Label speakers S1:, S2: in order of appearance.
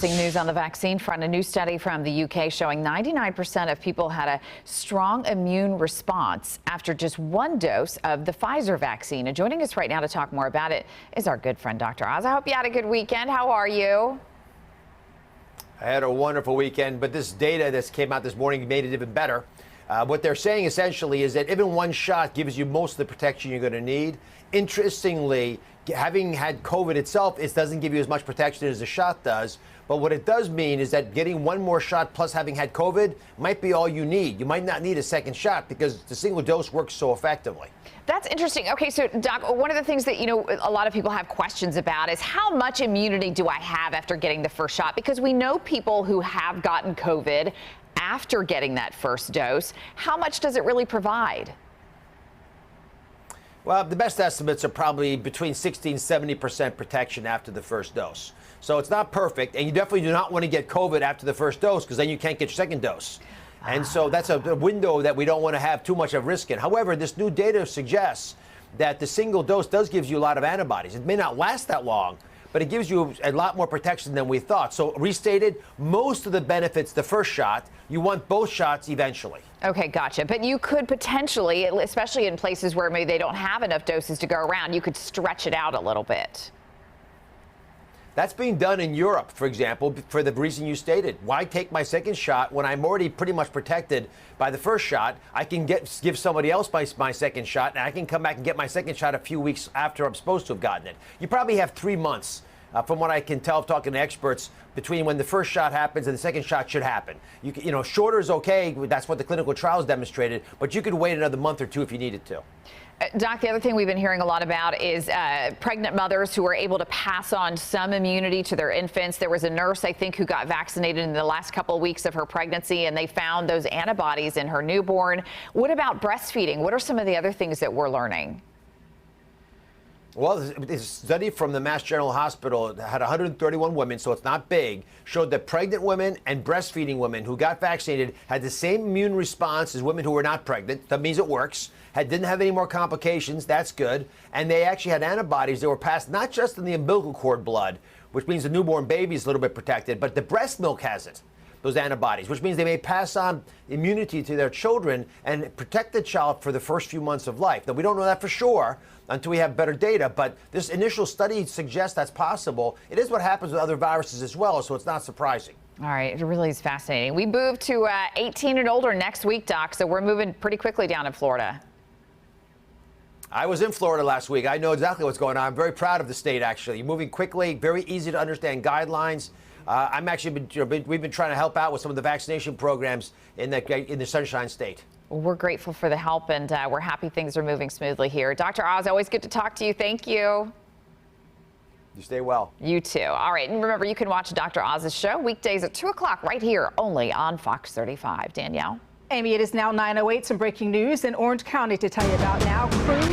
S1: Depressing news on the vaccine front. A new study from the UK showing 99% of people had a strong immune response after just one dose of the Pfizer vaccine. And joining us right now to talk more about it is our good friend, Dr. Oz. I hope you had a good weekend. How are you?
S2: I had a wonderful weekend, but this data that came out this morning made it even better. What they're saying essentially is that even one shot gives you most of the protection you're going to need. Interestingly, having had COVID itself, it doesn't give you as much protection as a shot does. But what it does mean is that getting one more shot plus having had COVID might be all you need. You might not need a second shot because the single dose works so effectively.
S1: That's interesting. Okay, so Doc, one of the things that, a lot of people have questions about is how much immunity do I have after getting the first shot? Because we know people who have gotten COVID after getting that first dose. How much does it really provide?
S2: Well, the best estimates are probably between 60 and 70% protection after the first dose. So it's not perfect, and you definitely do not want to get COVID after the first dose because then you can't get your second dose. And so that's a window that we don't want to have too much of risk in. However, this new data suggests that the single dose does give you a lot of antibodies. It may not last that long, but it gives you a lot more protection than we thought. So restated, most of the benefits the first shot, you want both shots eventually.
S1: Okay, gotcha. But you could potentially, especially in places where maybe they don't have enough doses to go around, you could stretch it out a little bit.
S2: That's being done in Europe, for example, for the reason you stated. Why take my second shot when I'm already pretty much protected by the first shot? I can give somebody else my second shot, and I can come back and get my second shot a few weeks after I'm supposed to have gotten it. You probably have 3 months, from what I can tell talking to experts, between when the first shot happens and the second shot should happen. Shorter is okay. That's what the clinical trials demonstrated, but you could wait another month or two if you needed to.
S1: Doc, the other thing we've been hearing a lot about is pregnant mothers who are able to pass on some immunity to their infants. There was a nurse, I think, who got vaccinated in the last couple of weeks of her pregnancy, and they found those antibodies in her newborn. What about breastfeeding? What are some of the other things that we're learning?
S2: Well, this study from the Mass General Hospital had 131 women, so it's not big, showed that pregnant women and breastfeeding women who got vaccinated had the same immune response as women who were not pregnant. That means it works. Didn't have any more complications. That's good. And they actually had antibodies that were passed not just in the umbilical cord blood, which means the newborn baby is a little bit protected, but the breast milk has it, those antibodies, which means they may pass on immunity to their children and protect the child for the first few months of life. Now, we don't know that for sure until we have better data, but this initial study suggests that's possible. It is what happens with other viruses as well, so it's not surprising.
S1: All right, it really is fascinating. We move to 18 and older next week, Doc, so we're moving pretty quickly down in Florida.
S2: I was in Florida last week. I know exactly what's going on. I'm very proud of the state, actually. Moving quickly, very easy to understand guidelines. I'm actually we've been trying to help out with some of the vaccination programs in the Sunshine State.
S1: Well, we're grateful for the help, and we're happy things are moving smoothly here. Dr. Oz, always good to talk to you. Thank you.
S2: You stay well.
S1: You too. All right, and remember, you can watch Dr. Oz's show weekdays at 2 o'clock right here, only on Fox 35. Danielle?
S3: Amy, it is now 9:08. Some breaking news in Orange County to tell you about now. Crews